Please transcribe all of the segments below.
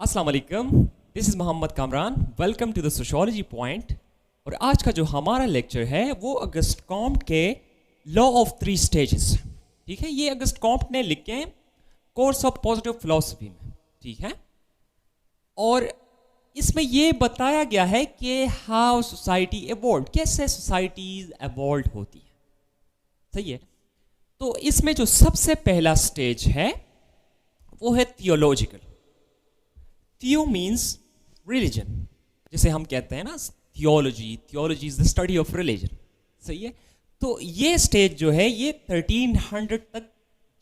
अस्सलाम वालेकुम, this is Mohammad Kamran. Welcome to the sociology point. और आज का जो हमारा लेक्चर है वो अगस्ट कॉम्ट के लॉ ऑफ थ्री स्टेजेस, ठीक है। ये अगस्ट कॉम्ट ने लिखे हैं कोर्स ऑफ पॉजिटिव फिलॉसफी में, ठीक है। और इसमें ये बताया गया है कि हाउ सोसाइटी एवॉल्व, कैसे सोसाइटीज एवॉल्व होती है, सही है। तो इसमें जो सबसे पहला स्टेज है वो है थियोलॉजिकल। थियो मीन्स रिलीजन, जिसे हम कहते हैं ना theology, theology is the study of religion, सही है। तो ये स्टेज जो है ये 1300 तक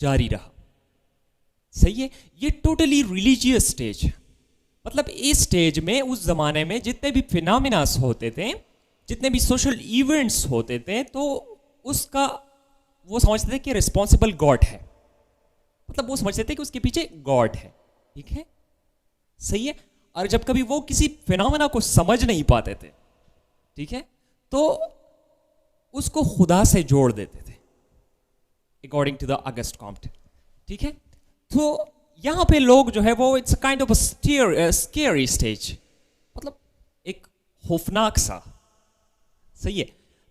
जारी रहा, सही है। ये टोटली रिलीजियस स्टेज है। मतलब इस स्टेज में उस जमाने में जितने भी फिनोमिनास होते थे, जितने भी सोशल इवेंट्स होते थे, तो उसका वो समझते थे कि रिस्पॉन्सिबल गॉड है। मतलब वो समझते थे कि उसके पीछे गॉड है, ठीक है, सही है। और जब कभी वो किसी फिनोमेना को समझ नहीं पाते थे, ठीक है, तो उसको खुदा से जोड़ देते थे according to the August Comte, ठीक है। तो यहां पे लोग जो है वो it's kind of scary stage, मतलब एक खौफनाक सा, सही है।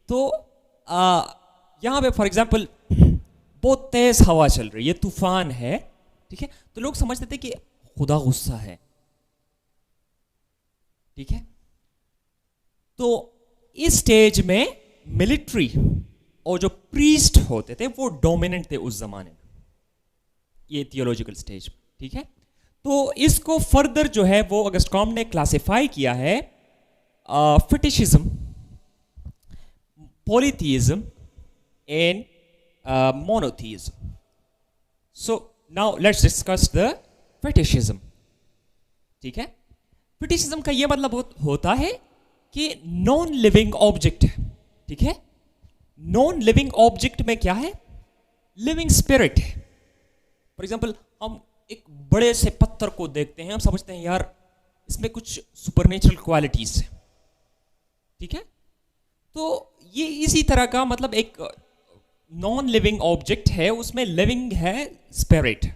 तो यहां पे फॉर एग्जांपल बहुत तेज हवा चल रही है, तूफान है, ठीक है। तो लोग समझते थे कि खुदा गुस्सा है, ठीक है। तो इस स्टेज में मिलिट्री और जो प्रीस्ट होते थे वो डोमिनेंट थे उस जमाने में, ये थियोलॉजिकल स्टेज, ठीक है। तो इसको फर्दर जो है वो अगस्ट कॉम्ट ने क्लासिफाई किया है fetishism, polytheism and monotheism. So now let's discuss the fetishism, ठीक है। फिटिशिज्म का यह मतलब होता है कि नॉन लिविंग ऑब्जेक्ट है, ठीक है। नॉन लिविंग ऑब्जेक्ट में क्या है? लिविंग स्पिरिट है। फॉर एग्जांपल हम एक बड़े से पत्थर को देखते हैं, हम समझते हैं यार इसमें कुछ सुपरनेचुरल क्वालिटीज है, ठीक है। तो ये इसी तरह का मतलब एक नॉन लिविंग ऑब्जेक्ट है, उसमें लिविंग है स्पिरिट।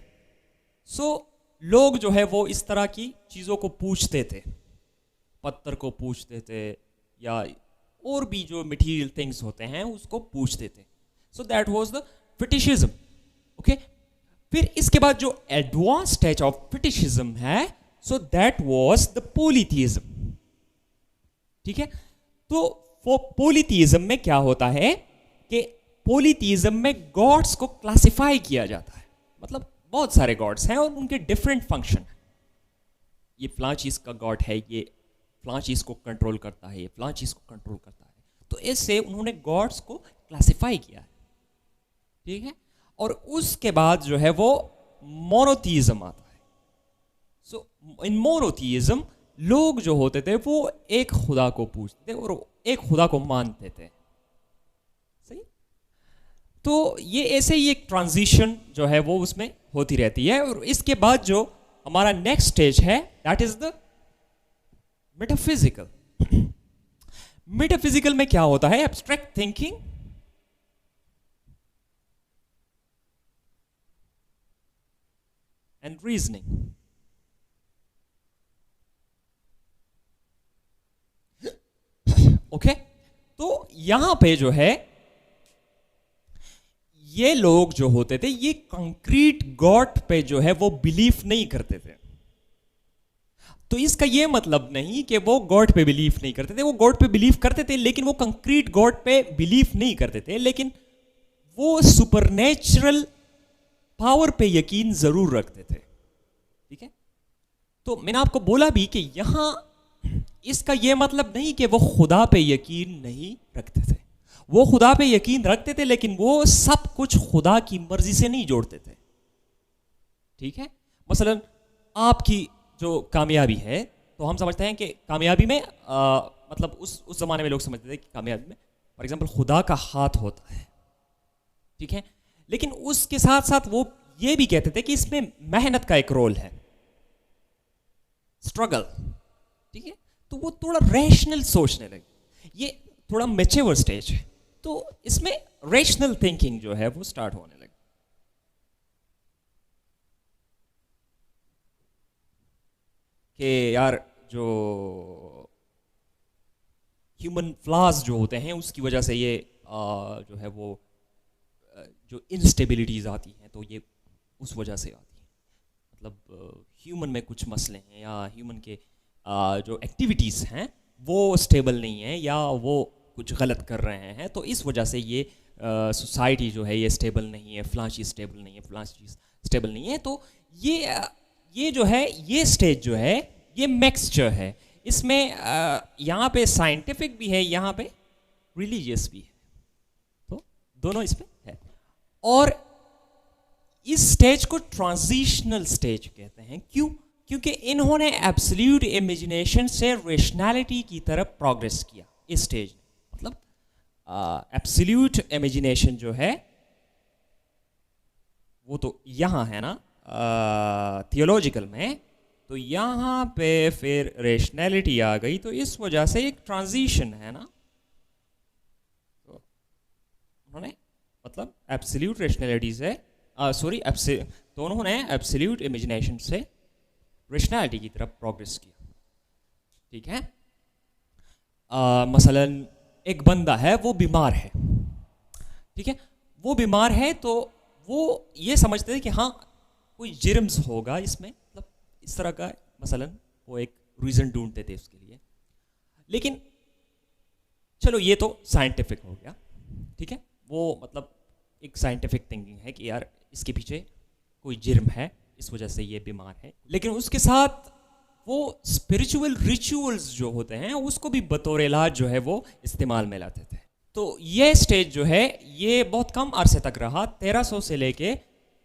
सो लोग जो है वो इस तरह की चीज़ों को पूछते थे, पत्थर को पूछते थे या और भी जो मटेरियल थिंग्स होते हैं उसको पूछते थे। So that was the fetishism, okay. फिर इसके बाद जो एडवांस स्टेज ऑफ फिटिशिज्म है, so that was the polytheism, ठीक है। तो पॉलीथीइज्म में क्या होता है कि पॉलीथीइज्म में गॉड्स को क्लासिफाई किया जाता है। मतलब बहुत सारे गॉड्स हैं और उनके डिफरेंट फंक्शन हैं। ये फलां चीज़ का गॉड है, ये फलां चीज़ को कंट्रोल करता है, ये फलां चीज़ को कंट्रोल करता है। तो इससे उन्होंने गॉड्स को क्लासिफाई किया है, ठीक है। और उसके बाद जो है वो मोनोथीइज्म आता है। सो इन मोनोथीइज्म लोग जो होते थे वो एक खुदा को पूछते थे और एक खुदा को मानते थे, सही। तो ये ऐसे ही एक ट्रांजिशन जो है वो उसमें होती रहती है। और इसके बाद जो हमारा नेक्स्ट स्टेज है that is the metaphysical. Metaphysical में क्या होता है? Abstract thinking, and reasoning, okay. तो यहां पे जो है ये लोग जो होते थे ये कंक्रीट गॉड पे जो है वो बिलीफ नहीं करते थे। तो इसका ये मतलब नहीं कि वो गॉड पे बिलीफ नहीं करते थे, वो गॉड पे बिलीफ करते थे लेकिन वो कंक्रीट गॉड पे बिलीफ नहीं करते थे, लेकिन वो सुपरनेचुरल पावर पे यकीन जरूर रखते थे, ठीक है। तो मैंने आपको बोला भी कि यहां इसका यह मतलब नहीं कि वो खुदा पे यकीन नहीं रखते थे, वो खुदा पे यकीन रखते थे लेकिन वो सब कुछ खुदा की मर्जी से नहीं जोड़ते थे, ठीक है। मसलन आपकी जो कामयाबी है, तो हम समझते हैं कि कामयाबी में मतलब उस जमाने में लोग समझते थे कि कामयाबी में फॉर एग्जांपल खुदा का हाथ होता है, ठीक है। लेकिन उसके साथ साथ वो ये भी कहते थे कि इसमें मेहनत का एक रोल है, स्ट्रगल, ठीक है। तो वो थोड़ा रैशनल सोचने लगे, ये थोड़ा मैच्योर स्टेज है, तो इसमें रैशनल थिंकिंग जो है वो स्टार्ट होने लगी। कि यार जो ह्यूमन फ्लाज जो होते हैं उसकी वजह से ये जो है वो जो इंस्टेबिलिटीज़ आती हैं तो ये उस वजह से आती हैं। मतलब ह्यूमन में कुछ मसले हैं या ह्यूमन के जो एक्टिविटीज़ हैं वो स्टेबल नहीं है या वो कुछ गलत कर रहे हैं, तो इस वजह से ये सोसाइटी जो है ये स्टेबल नहीं है, फलां चीज़ स्टेबल नहीं है, फलां चीज़ स्टेबल नहीं है। तो ये जो है ये स्टेज जो है ये मिक्सचर है। इसमें यहाँ पे साइंटिफिक भी है, यहाँ पे रिलीजियस भी है, तो दोनों इसमें है। और इस स्टेज को ट्रांजिशनल स्टेज कहते हैं। क्यों? क्योंकि इन्होंने एब्सोल्यूट इमेजिनेशन से रेशनैलिटी की तरफ प्रोग्रेस किया इस स्टेज। मतलब एब्सोल्यूट इमेजिनेशन जो है वो तो यहाँ है ना थियोलॉजिकल में, तो यहाँ पे फिर रेशनैलिटी आ गई, तो इस वजह से एक ट्रांजिशन है ना। तो उन्होंने मतलब एब्सोल्यूट रेशनैलिटी से तो उन्होंने एब्सोल्यूट इमेजिनेशन से रेशनैलिटी की तरफ प्रोग्रेस किया। ठीक है। मसलन एक बंदा है वो बीमार है, ठीक है, वो बीमार है तो वो ये समझते थे कि हाँ कोई जिर्म्स होगा इसमें, मतलब इस तरह का मसलन वो एक रीज़न ढूंढते थे उसके लिए। लेकिन चलो ये तो साइंटिफिक हो गया, ठीक है, वो मतलब एक साइंटिफिक थिंकिंग है कि यार इसके पीछे कोई जिर्म है, इस वजह से ये बीमार है। लेकिन उसके साथ वो स्पिरिचुअल रिचुअल्स जो होते हैं उसको भी बतौर इलाज जो है वो इस्तेमाल में लाते थे। तो ये स्टेज जो है ये बहुत कम अरसे तक रहा, 1300 से लेके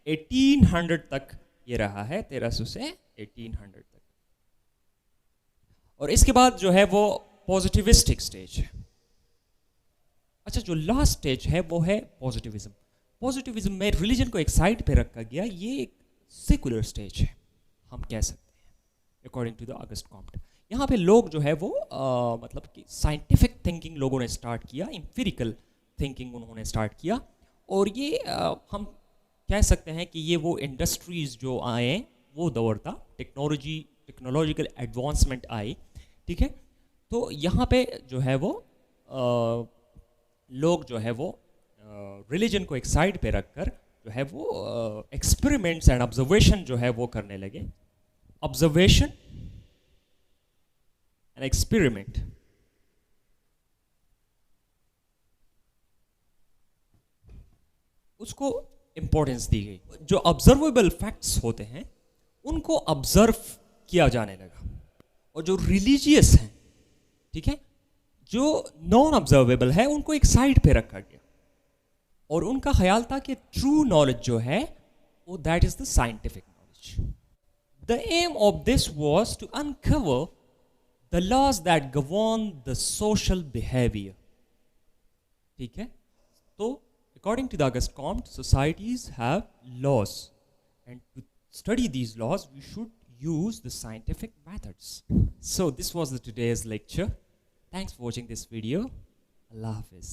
1800 तक ये रहा है, 1300 से 1800 तक। और इसके बाद जो है वो पॉजिटिविस्टिक स्टेज है। अच्छा, जो लास्ट स्टेज है वो है पॉजिटिविज्म। पॉजिटिविज्म में रिलीजन को एक साइड पे रखा गया, ये एक सेकुलर स्टेज है हम कह सकते हैं according to the August Comte. यहाँ पे लोग जो है वो मतलब कि साइंटिफिक थिंकिंग लोगों ने स्टार्ट किया, एम्पिरिकल थिंकिंग उन्होंने स्टार्ट किया। और ये हम कह सकते हैं कि ये वो इंडस्ट्रीज़ जो आए वो दौर था, टेक्नोलॉजिकल एडवांसमेंट आई, ठीक है। तो यहाँ पे जो है वो लोग जो है वो रिलीजन को एक साइड पे रखकर जो है वो एक्सपेरिमेंट्स एंड ऑब्जर्वेशन जो है वो करने लगे। ऑब्जर्वेशन एंड एक्सपेरिमेंट, उसको इंपॉर्टेंस दी गई। जो ऑब्जर्वेबल फैक्ट्स होते हैं उनको ऑब्जर्व किया जाने लगा। और जो रिलीजियस हैं, ठीक है, जो नॉन ऑब्जर्वेबल है उनको एक साइड पे रखा गया। और उनका ख्याल था कि ट्रू नॉलेज जो है वो that is the scientific knowledge. The aim of this was to uncover the laws that govern the social behaviour. ठीक है, तो according to the August Comte, societies have laws, and to study these laws we should use the scientific methods. So this was the today's lecture. Thanks for watching this video. Allah Hafiz.